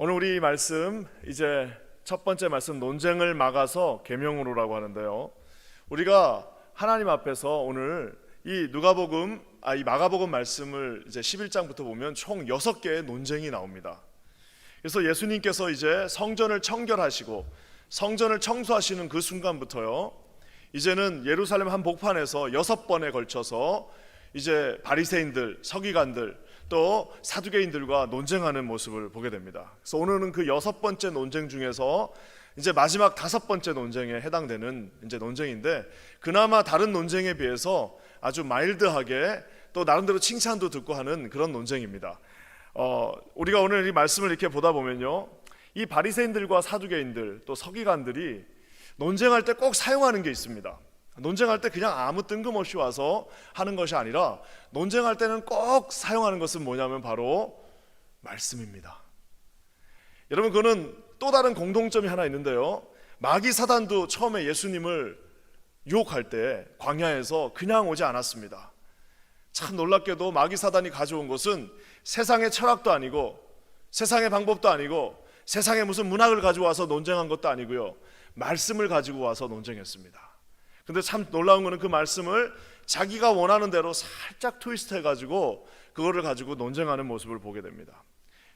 오늘 우리 말씀 이제 첫 번째 말씀 논쟁을 막아서 계명으로라고 하는데요. 우리가 하나님 앞에서 오늘 이 마가복음 말씀을 이제 11장부터 보면 총 6개의 논쟁이 나옵니다. 그래서 예수님께서 이제 성전을 청결하시고 성전을 청소하시는 그 순간부터요, 이제는 예루살렘 한 복판에서 6번에 걸쳐서 이제 바리새인들, 서기관들, 또 사두개인들과 논쟁하는 모습을 보게 됩니다. 그래서 오늘은 그 6번째 논쟁 중에서 이제 마지막 5번째 논쟁에 해당되는 이제 논쟁인데, 그나마 다른 논쟁에 비해서 아주 마일드하게 또 나름대로 칭찬도 듣고 하는 그런 논쟁입니다. 우리가 오늘 이 말씀을 이렇게 보다 보면요, 이 바리새인들과 사두개인들 또 서기관들이 논쟁할 때 꼭 사용하는 게 있습니다. 논쟁할 때 그냥 아무 뜬금없이 와서 하는 것이 아니라 논쟁할 때는 꼭 사용하는 것은 뭐냐면 바로 말씀입니다. 여러분, 그거는 또 다른 공통점이 하나 있는데요, 마귀 사단도 처음에 예수님을 유혹할 때 광야에서 그냥 오지 않았습니다. 참 놀랍게도 마귀 사단이 가져온 것은 세상의 철학도 아니고 세상의 방법도 아니고 세상에 무슨 문학을 가지고 와서 논쟁한 것도 아니고요, 말씀을 가지고 와서 논쟁했습니다. 근데 참 놀라운 거는 그 말씀을 자기가 원하는 대로 살짝 트위스트 해가지고 그거를 가지고 논쟁하는 모습을 보게 됩니다.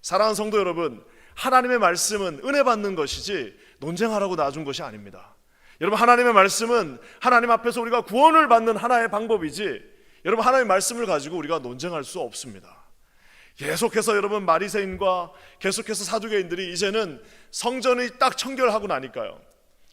사랑하는 성도 여러분, 하나님의 말씀은 은혜 받는 것이지 논쟁하라고 놔준 것이 아닙니다. 여러분, 하나님의 말씀은 하나님 앞에서 우리가 구원을 받는 하나의 방법이지, 여러분, 하나님의 말씀을 가지고 우리가 논쟁할 수 없습니다. 계속해서 여러분, 바리새인과 계속해서 사두개인들이 이제는 성전이 딱 청결하고 나니까요,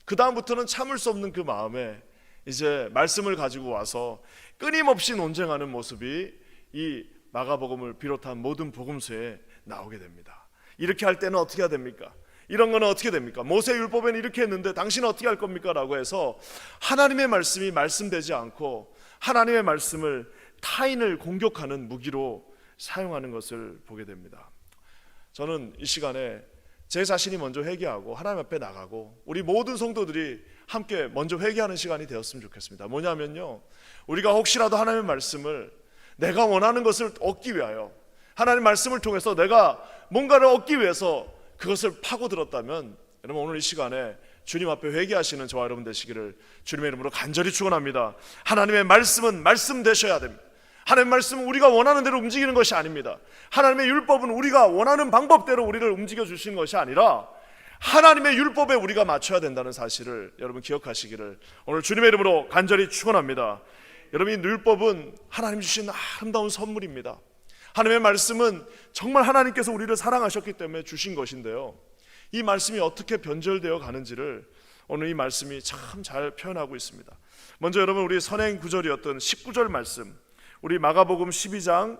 그 다음부터는 참을 수 없는 그 마음에 이제 말씀을 가지고 와서 끊임없이 논쟁하는 모습이 이 마가복음을 비롯한 모든 복음서에 나오게 됩니다. 이렇게 할 때는 어떻게 해야 됩니까? 이런 거는 어떻게 됩니까? 모세율법에는 이렇게 했는데 당신은 어떻게 할 겁니까? 라고 해서 하나님의 말씀이 말씀되지 않고 하나님의 말씀을 타인을 공격하는 무기로 사용하는 것을 보게 됩니다. 저는 이 시간에 제 자신이 먼저 회개하고 하나님 앞에 나가고 우리 모든 성도들이 함께 먼저 회개하는 시간이 되었으면 좋겠습니다. 뭐냐면요, 우리가 혹시라도 하나님의 말씀을 내가 원하는 것을 얻기 위하여, 하나님의 말씀을 통해서 내가 뭔가를 얻기 위해서 그것을 파고들었다면, 여러분, 오늘 이 시간에 주님 앞에 회개하시는 저와 여러분 되시기를 주님의 이름으로 간절히 축원합니다. 하나님의 말씀은 말씀 되셔야 됩니다. 하나님의 말씀은 우리가 원하는 대로 움직이는 것이 아닙니다. 하나님의 율법은 우리가 원하는 방법대로 우리를 움직여 주시는 것이 아니라 하나님의 율법에 우리가 맞춰야 된다는 사실을 여러분 기억하시기를 오늘 주님의 이름으로 간절히 축원합니다. 여러분, 이 율법은 하나님 주신 아름다운 선물입니다. 하나님의 말씀은 정말 하나님께서 우리를 사랑하셨기 때문에 주신 것인데요, 이 말씀이 어떻게 변절되어 가는지를 오늘 이 말씀이 참 잘 표현하고 있습니다. 먼저 여러분, 우리 선행 구절이었던 19절 말씀, 우리 마가복음 12장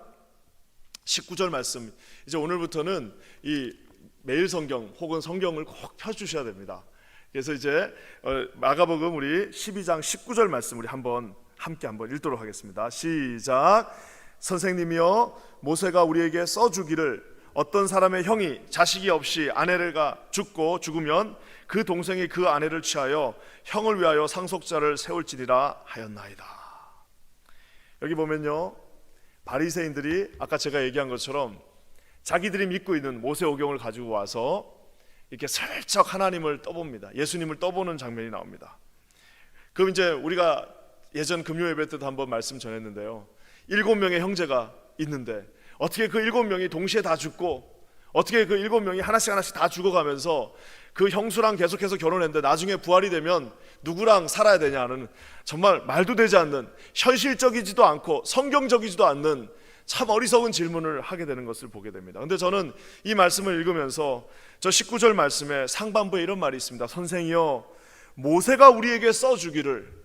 19절 말씀, 이제 오늘부터는 이 매일 성경 혹은 성경을 꼭 펴주셔야 됩니다. 그래서 이제 마가복음 우리 12장 19절 말씀 우리 함께 한번 읽도록 하겠습니다. 시작. 선생님이여, 모세가 우리에게 써주기를 어떤 사람의 형이 자식이 없이 아내가 죽으면 그 동생이 그 아내를 취하여 형을 위하여 상속자를 세울지니라 하였나이다. 여기 보면요, 바리새인들이 아까 제가 얘기한 것처럼 자기들이 믿고 있는 모세오경을 가지고 와서 이렇게 슬쩍 하나님을 떠봅니다. 예수님을 떠보는 장면이 나옵니다. 그럼 이제 우리가 예전 금요 예배 때도 한번 말씀 전했는데요, 7명의 형제가 있는데 어떻게 그 7명이 동시에 다 죽고 어떻게 그 7명이 하나씩 다 죽어가면서 그 형수랑 계속해서 결혼했는데 나중에 부활이 되면 누구랑 살아야 되냐는 정말 말도 되지 않는, 현실적이지도 않고 성경적이지도 않는 참 어리석은 질문을 하게 되는 것을 보게 됩니다. 그런데 저는 이 말씀을 읽으면서 저 19절 말씀에 상반부에 이런 말이 있습니다. 선생이여, 모세가 우리에게 써주기를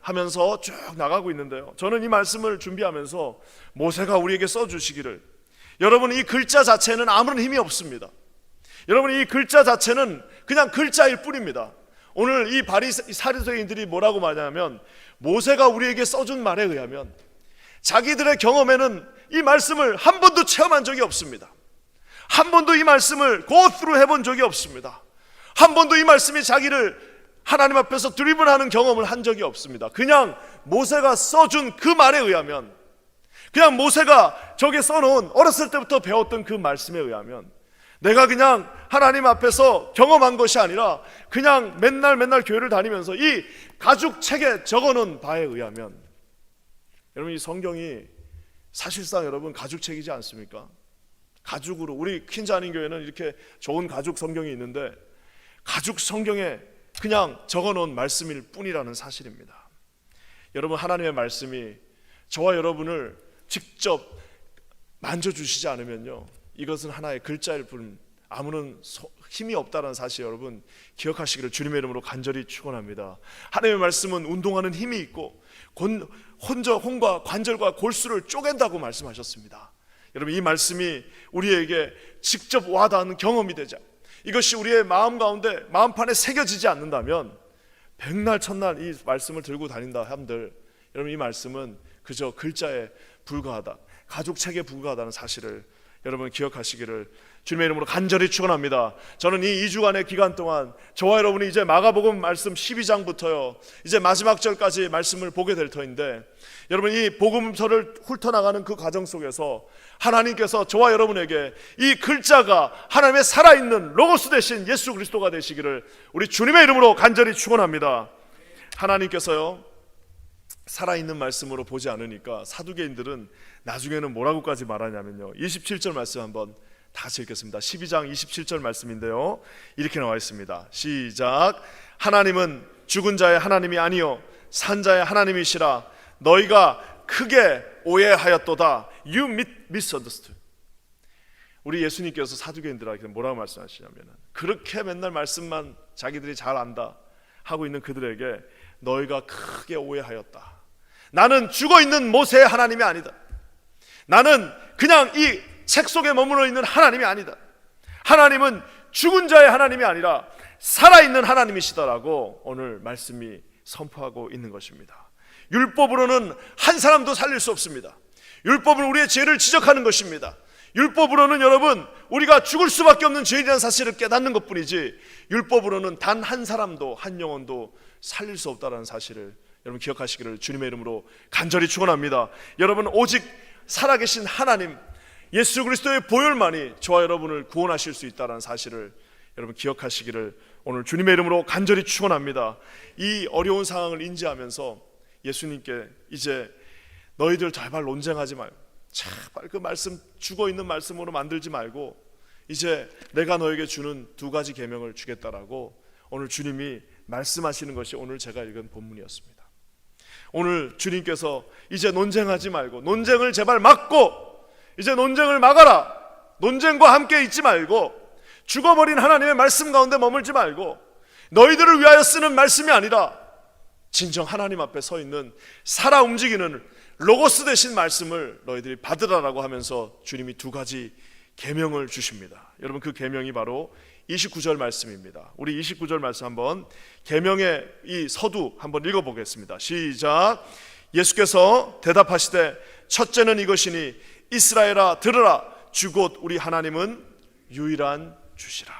하면서 쭉 나가고 있는데요, 저는 이 말씀을 준비하면서 모세가 우리에게 써주시기를, 여러분, 이 글자 자체는 아무런 힘이 없습니다. 여러분, 이 글자 자체는 그냥 글자일 뿐입니다. 오늘 이 사리새인들이 뭐라고 말하냐면, 모세가 우리에게 써준 말에 의하면 자기들의 경험에는 이 말씀을 한 번도 체험한 적이 없습니다. 한 번도 이 말씀을 고스루 해본 적이 없습니다. 한 번도 이 말씀이 자기를 하나님 앞에서 드리블하는 경험을 한 적이 없습니다. 그냥 모세가 써준 그 말에 의하면, 그냥 모세가 저기에 써놓은 어렸을 때부터 배웠던 그 말씀에 의하면, 내가 그냥 하나님 앞에서 경험한 것이 아니라 그냥 맨날 교회를 다니면서 이 가죽책에 적어놓은 바에 의하면, 여러분 이 성경이 사실상 여러분 가죽책이지 않습니까? 가죽으로, 우리 퀸즈 한인 교회는 이렇게 좋은 가죽 성경이 있는데 가죽 성경에 그냥 적어놓은 말씀일 뿐이라는 사실입니다. 여러분, 하나님의 말씀이 저와 여러분을 직접 만져주시지 않으면요, 이것은 하나의 글자일 뿐 아무런 힘이 없다는 사실 여러분 기억하시기를 주님의 이름으로 간절히 축원합니다. 하나님의 말씀은 운동하는 힘이 있고 혼과 관절과 골수를 쪼갠다고 말씀하셨습니다. 여러분, 이 말씀이 우리에게 직접 와닿는 경험이 되자, 이것이 우리의 마음 가운데 마음판에 새겨지지 않는다면 백날 첫날 이 말씀을 들고 다닌다 한들, 여러분 이 말씀은 그저 글자에 불과하다, 가죽책에 불과하다는 사실을 여러분 기억하시기를 주님의 이름으로 간절히 축원합니다. 저는 이 2주간의 기간 동안 저와 여러분이 이제 마가복음 말씀 12장부터요 이제 마지막 절까지 말씀을 보게 될 터인데, 여러분 이 복음서를 훑어나가는 그 과정 속에서 하나님께서 저와 여러분에게 이 글자가 하나님의 살아있는 로고스 되신 예수 그리스도가 되시기를 우리 주님의 이름으로 간절히 축원합니다. 하나님께서요 살아있는 말씀으로 보지 않으니까 사두개인들은 나중에는 뭐라고까지 말하냐면요, 27절 말씀 한번 다시 읽겠습니다. 12장 27절 말씀인데요, 이렇게 나와 있습니다. 시작. 하나님은 죽은 자의 하나님이 아니요 산 자의 하나님이시라. 너희가 크게 오해하였도다. You misunderstood. 우리 예수님께서 사두개인들에게 뭐라고 말씀하시냐면, 그렇게 맨날 말씀만 자기들이 잘 안다 하고 있는 그들에게 너희가 크게 오해하였다. 나는 죽어있는 모세의 하나님이 아니다. 나는 그냥 이 책 속에 머물러 있는 하나님이 아니다. 하나님은 죽은 자의 하나님이 아니라 살아있는 하나님이시다라고 오늘 말씀이 선포하고 있는 것입니다. 율법으로는 한 사람도 살릴 수 없습니다. 율법은 우리의 죄를 지적하는 것입니다. 율법으로는 여러분 우리가 죽을 수밖에 없는 죄인이라는 사실을 깨닫는 것뿐이지, 율법으로는 단 한 사람도, 한 영혼도 살릴 수 없다는 사실을 여러분 기억하시기를 주님의 이름으로 간절히 축원합니다. 여러분, 오직 살아계신 하나님 예수 그리스도의 보혈만이 저와 여러분을 구원하실 수 있다는 사실을 여러분 기억하시기를 오늘 주님의 이름으로 간절히 축원합니다. 이 어려운 상황을 인지하면서 예수님께 이제 너희들 제발 논쟁하지 말고, 제발 그 말씀 죽어있는 말씀으로 만들지 말고 이제 내가 너에게 주는 두 가지 계명을 주겠다라고 오늘 주님이 말씀하시는 것이 오늘 제가 읽은 본문이었습니다. 오늘 주님께서 이제 논쟁하지 말고, 논쟁을 제발 막고, 이제 논쟁을 막아라. 논쟁과 함께 있지 말고, 죽어버린 하나님의 말씀 가운데 머물지 말고, 너희들을 위하여 쓰는 말씀이 아니라 진정 하나님 앞에 서 있는 살아 움직이는 로고스 되신 말씀을 너희들이 받으라라고 하면서 주님이 두 가지 계명을 주십니다. 여러분, 그 계명이 바로 29절 말씀입니다. 우리 29절 말씀 한번, 계명의 이 서두 한번 읽어보겠습니다. 시작. 예수께서 대답하시되 첫째는 이것이니 이스라엘아 들으라. 주 곧 우리 하나님은 유일한 주시라.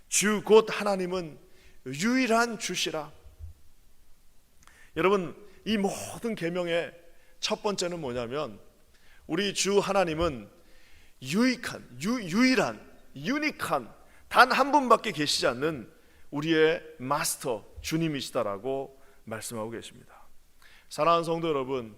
주 곧 하나님은 유일한 주시라. 여러분, 이 모든 계명의 첫 번째는 뭐냐면, 우리 주 하나님은 유익한, 유일한, 유니크한 단 한 분밖에 계시지 않는 우리의 마스터 주님이시다라고 말씀하고 계십니다. 사랑하는 성도 여러분,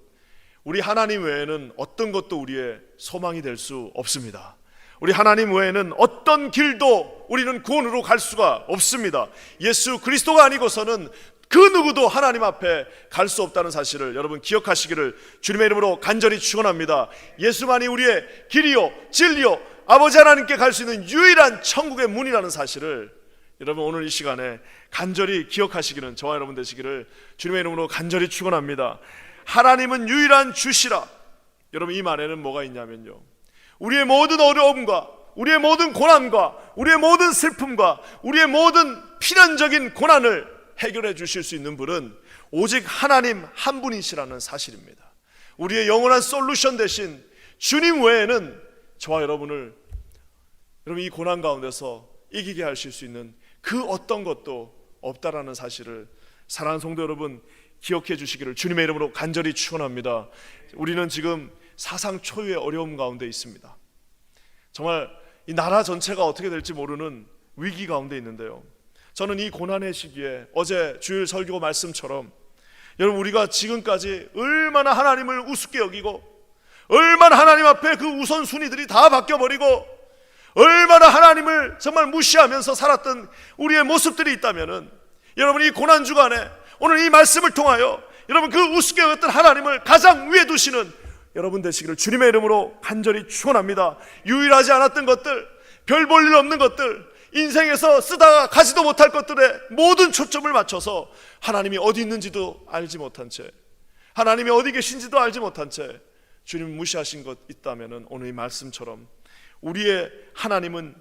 우리 하나님 외에는 어떤 것도 우리의 소망이 될 수 없습니다. 우리 하나님 외에는 어떤 길도 우리는 구원으로 갈 수가 없습니다. 예수 그리스도가 아니고서는 그 누구도 하나님 앞에 갈 수 없다는 사실을 여러분 기억하시기를 주님의 이름으로 간절히 축원합니다. 예수만이 우리의 길이요 진리요 아버지 하나님께 갈 수 있는 유일한 천국의 문이라는 사실을 여러분 오늘 이 시간에 간절히 기억하시기는 저와 여러분 되시기를 주님의 이름으로 간절히 축원합니다. 하나님은 유일한 주시라. 여러분, 이 말에는 뭐가 있냐면요, 우리의 모든 어려움과 우리의 모든 고난과 우리의 모든 슬픔과 우리의 모든 필연적인 고난을 해결해 주실 수 있는 분은 오직 하나님 한 분이시라는 사실입니다. 우리의 영원한 솔루션 대신 주님 외에는 저와 여러분을 여러분 이 고난 가운데서 이기게 하실 수 있는 그 어떤 것도 없다라는 사실을 사랑하는 성도 여러분 기억해 주시기를 주님의 이름으로 간절히 축원합니다. 우리는 지금 사상 초유의 어려움 가운데 있습니다. 정말 이 나라 전체가 어떻게 될지 모르는 위기 가운데 있는데요, 저는 이 고난의 시기에 어제 주일 설교 말씀처럼 여러분, 우리가 지금까지 얼마나 하나님을 우습게 여기고 얼마나 하나님 앞에 그 우선순위들이 다 바뀌어버리고 얼마나 하나님을 정말 무시하면서 살았던 우리의 모습들이 있다면은, 여러분 이 고난 주간에 오늘 이 말씀을 통하여 여러분 그 우습게 여겼던 하나님을 가장 위에 두시는 여러분 되시기를 주님의 이름으로 간절히 축원합니다. 유일하지 않았던 것들, 별 볼 일 없는 것들, 인생에서 쓰다가 가지도 못할 것들에 모든 초점을 맞춰서 하나님이 어디 있는지도 알지 못한 채, 하나님이 어디 계신지도 알지 못한 채 주님 무시하신 것 있다면, 오늘 이 말씀처럼 우리의 하나님은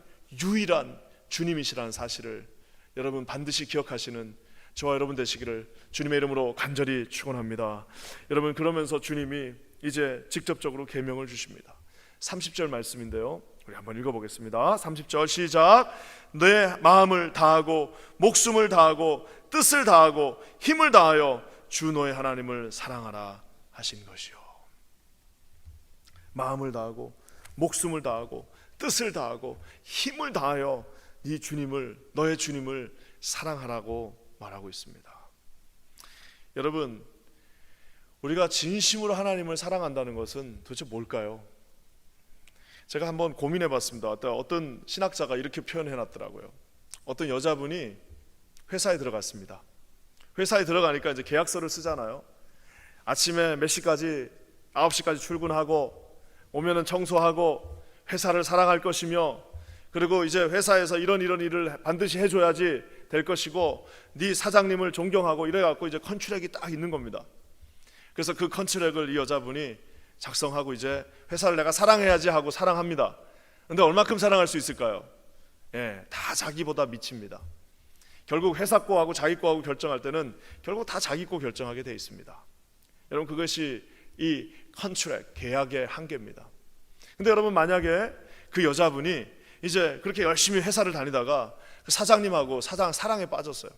유일한 주님이시라는 사실을 여러분 반드시 기억하시는 저와 여러분 되시기를 주님의 이름으로 간절히 축원합니다. 여러분, 그러면서 주님이 이제 직접적으로 계명을 주십니다. 30절 말씀인데요, 우리 한번 읽어보겠습니다. 30절 시작. 내 마음을 다하고 목숨을 다하고 뜻을 다하고 힘을 다하여 주 너의 하나님을 사랑하라 하신 것이요. 마음을 다하고 목숨을 다하고 뜻을 다하고 힘을 다하여 네 주님을, 너의 주님을 사랑하라고 말하고 있습니다. 여러분, 우리가 진심으로 하나님을 사랑한다는 것은 도대체 뭘까요? 제가 한번 고민해 봤습니다. 어떤 신학자가 이렇게 표현해 놨더라고요. 어떤 여자분이 회사에 들어갔습니다. 회사에 들어가니까 이제 계약서를 쓰잖아요. 아침에 몇 시까지, 9시까지 출근하고 오면은 청소하고 회사를 사랑할 것이며, 그리고 이제 회사에서 이런 일을 반드시 해줘야지 될 것이고, 네 사장님을 존경하고 이래갖고 이제 컨트랙이 딱 있는 겁니다. 그래서 그 컨트랙을 이 여자분이 작성하고 이제 회사를 내가 사랑해야지 하고 사랑합니다. 근데 얼마큼 사랑할 수 있을까요? 다 자기보다 미칩니다. 결국 회사 거하고 자기 거하고 결정할 때는 결국 다 자기 거 결정하게 돼 있습니다. 여러분, 그것이 이 컨트랙, 계약의 한계입니다. 근데 여러분, 만약에 그 여자분이 이제 그렇게 열심히 회사를 다니다가 그 사장님하고 사랑에 빠졌어요.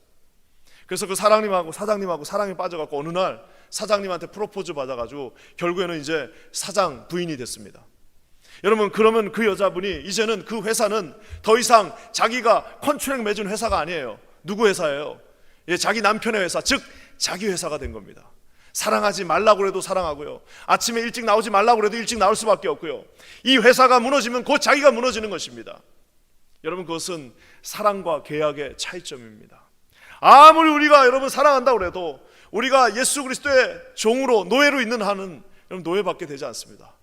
그래서 그 사장님하고 사랑에 빠져갖고 어느 날 사장님한테 프로포즈 받아가지고 결국에는 이제 사장 부인이 됐습니다. 여러분, 그러면 그 여자분이 이제는 그 회사는 더 이상 자기가 컨트랙 맺은 회사가 아니에요. 누구 회사예요? 자기 남편의 회사, 즉 자기 회사가 된 겁니다. 사랑하지 말라고 해도 사랑하고요, 아침에 일찍 나오지 말라고 해도 일찍 나올 수밖에 없고요. 이 회사가 무너지면 곧 자기가 무너지는 것입니다. 여러분, 그것은 사랑과 계약의 차이점입니다. 아무리 우리가 여러분 사랑한다고 해도 우리가 예수 그리스도의 종으로, 노예로 있는 한은 여러분 노예받게 되지 않습니다.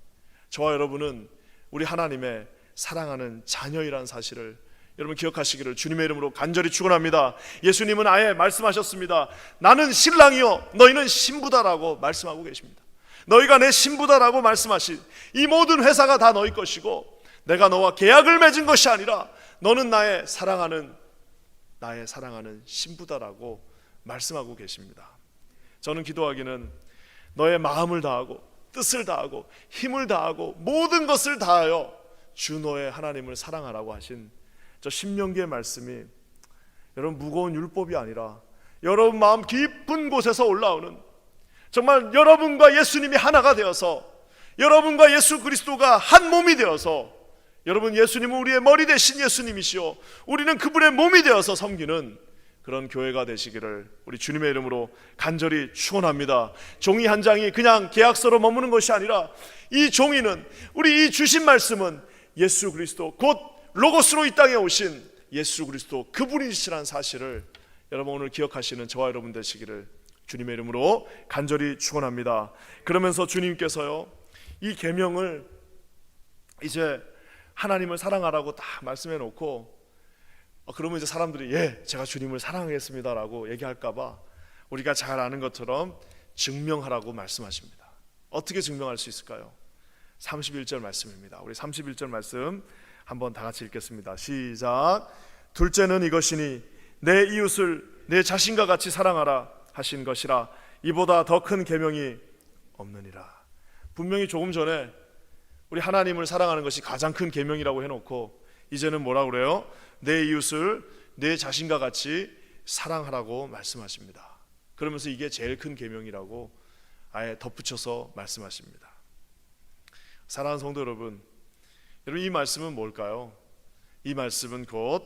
저와 여러분은 우리 하나님의 사랑하는 자녀이라는 사실을 여러분 기억하시기를 주님의 이름으로 간절히 축원합니다. 예수님은 아예 말씀하셨습니다. 나는 신랑이요 너희는 신부다라고 말씀하고 계십니다. 너희가 내 신부다라고 말씀하신 이 모든 회사가 다 너희 것이고, 내가 너와 계약을 맺은 것이 아니라 너는 나의 사랑하는 신부다라고 말씀하고 계십니다. 저는 기도하기는 너의 마음을 다하고 뜻을 다하고 힘을 다하고 모든 것을 다하여 주 너의 하나님을 사랑하라고 하신 저 신명기의 말씀이 여러분 무거운 율법이 아니라 여러분 마음 깊은 곳에서 올라오는, 정말 여러분과 예수님이 하나가 되어서, 여러분과 예수 그리스도가 한 몸이 되어서, 여러분 예수님은 우리의 머리 되신 예수님이시오, 우리는 그분의 몸이 되어서 섬기는 그런 교회가 되시기를 우리 주님의 이름으로 간절히 축원합니다. 종이 한 장이 그냥 계약서로 머무는 것이 아니라 이 종이는, 우리 이 주신 말씀은 예수 그리스도, 곧 로고스로 이 땅에 오신 예수 그리스도 그분이시라는 사실을 여러분 오늘 기억하시는 저와 여러분 되시기를 주님의 이름으로 간절히 축원합니다. 그러면서 주님께서요, 이 계명을 이제 하나님을 사랑하라고 딱 말씀해 놓고, 그러면 이제 사람들이 제가 주님을 사랑하겠습니다라고 얘기할까봐 우리가 잘 아는 것처럼 증명하라고 말씀하십니다. 어떻게 증명할 수 있을까요? 31절 말씀입니다. 우리 31절 말씀 한번 다 같이 읽겠습니다. 시작. 둘째는 이것이니 내 이웃을 내 자신과 같이 사랑하라 하신 것이라, 이보다 더 큰 계명이 없느니라. 분명히 조금 전에 우리 하나님을 사랑하는 것이 가장 큰 계명이라고 해놓고 이제는 뭐라고 그래요? 내 이웃을 내 자신과 같이 사랑하라고 말씀하십니다. 그러면서 이게 제일 큰 계명이라고 아예 덧붙여서 말씀하십니다. 사랑하는 성도 여러분, 이 말씀은 뭘까요? 이 말씀은 곧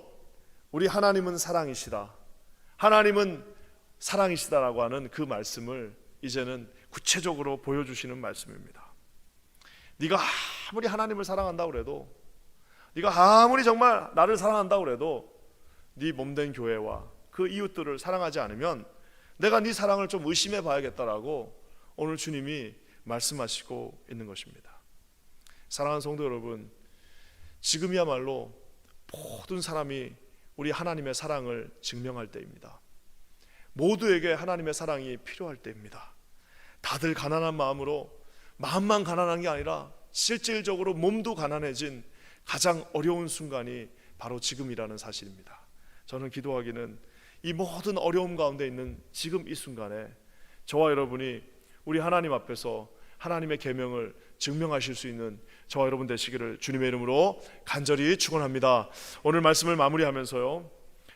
우리 하나님은 사랑이시다, 하나님은 사랑이시다라고 하는 그 말씀을 이제는 구체적으로 보여주시는 말씀입니다. 네가 아무리 하나님을 사랑한다고 그래도, 네가 아무리 정말 나를 사랑한다고 그래도 네 몸된 교회와 그 이웃들을 사랑하지 않으면 내가 네 사랑을 좀 의심해 봐야겠다라고 오늘 주님이 말씀하시고 있는 것입니다. 사랑하는 성도 여러분, 지금이야말로 모든 사람이 우리 하나님의 사랑을 증명할 때입니다. 모두에게 하나님의 사랑이 필요할 때입니다. 다들 가난한 마음으로, 마음만 가난한 게 아니라 실질적으로 몸도 가난해진 가장 어려운 순간이 바로 지금이라는 사실입니다. 저는 기도하기는 이 모든 어려움 가운데 있는 지금 이 순간에 저와 여러분이 우리 하나님 앞에서 하나님의 계명을 증명하실 수 있는 저와 여러분 되시기를 주님의 이름으로 간절히 축원합니다. 오늘 말씀을 마무리하면서요,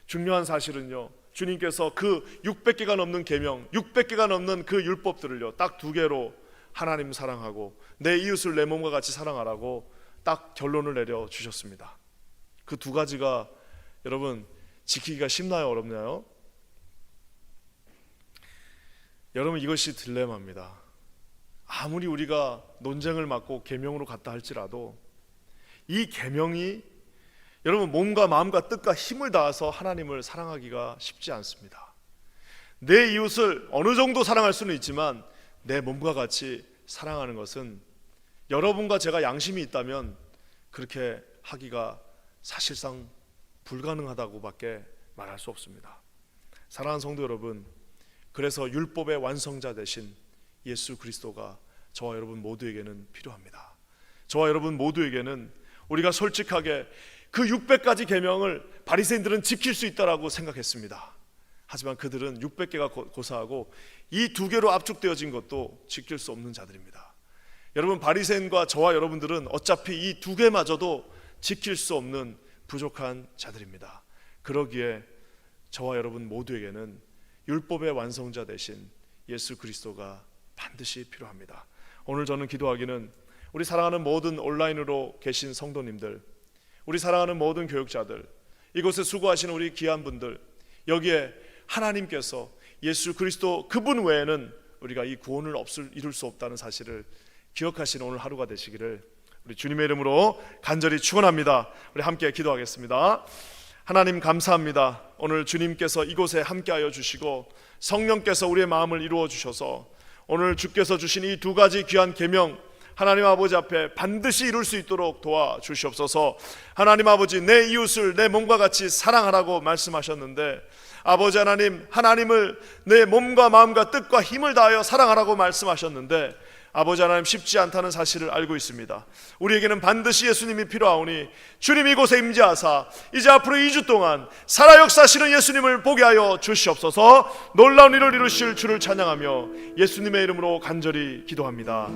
중요한 사실은요, 주님께서 그 600개가 넘는 계명, 600개가 넘는 그 율법들을요 딱 2개로 하나님 사랑하고 내 이웃을 내 몸과 같이 사랑하라고 딱 결론을 내려 주셨습니다. 그 2가지가 여러분 지키기가 쉽나요, 어렵나요? 여러분, 이것이 딜레마입니다. 아무리 우리가 논쟁을 맡고 계명으로 갔다 할지라도 이 계명이 여러분 몸과 마음과 뜻과 힘을 다해서 하나님을 사랑하기가 쉽지 않습니다. 내 이웃을 어느 정도 사랑할 수는 있지만 내 몸과 같이 사랑하는 것은 여러분과 제가 양심이 있다면 그렇게 하기가 사실상 불가능하다고밖에 말할 수 없습니다. 사랑하는 성도 여러분, 그래서 율법의 완성자 되신 예수 그리스도가 저와 여러분 모두에게는 필요합니다. 저와 여러분 모두에게는 우리가 솔직하게 그 600가지 계명을 바리새인들은 지킬 수 있다라고 생각했습니다. 하지만 그들은 600개가 고사하고 이 2개로 압축되어진 것도 지킬 수 없는 자들입니다. 여러분, 바리새인과 저와 여러분들은 어차피 이 2개마저도 지킬 수 없는 부족한 자들입니다. 그러기에 저와 여러분 모두에게는 율법의 완성자 되신 예수 그리스도가 반드시 필요합니다. 오늘 저는 기도하기는 우리 사랑하는 모든 온라인으로 계신 성도님들, 우리 사랑하는 모든 교육자들, 이곳에 수고하시는 우리 귀한 분들, 여기에 하나님께서 예수 그리스도 그분 외에는 우리가 이 구원을 이룰 수 없다는 사실을 기억하시는 오늘 하루가 되시기를 우리 주님의 이름으로 간절히 축원합니다. 우리 함께 기도하겠습니다. 하나님 감사합니다. 오늘 주님께서 이곳에 함께하여 주시고 성령께서 우리의 마음을 이루어 주셔서 오늘 주께서 주신 이 2가지 귀한 계명 하나님 아버지 앞에 반드시 이룰 수 있도록 도와주시옵소서. 하나님 아버지, 내 이웃을 내 몸과 같이 사랑하라고 말씀하셨는데 아버지 하나님, 하나님을 내 몸과 마음과 뜻과 힘을 다하여 사랑하라고 말씀하셨는데 아버지 하나님, 쉽지 않다는 사실을 알고 있습니다. 우리에게는 반드시 예수님이 필요하오니 주님 이곳에 임재하사 이제 앞으로 2주 동안 살아 역사하시는 예수님을 보게 하여 주시옵소서. 놀라운 일을 이루실 주를 찬양하며 예수님의 이름으로 간절히 기도합니다.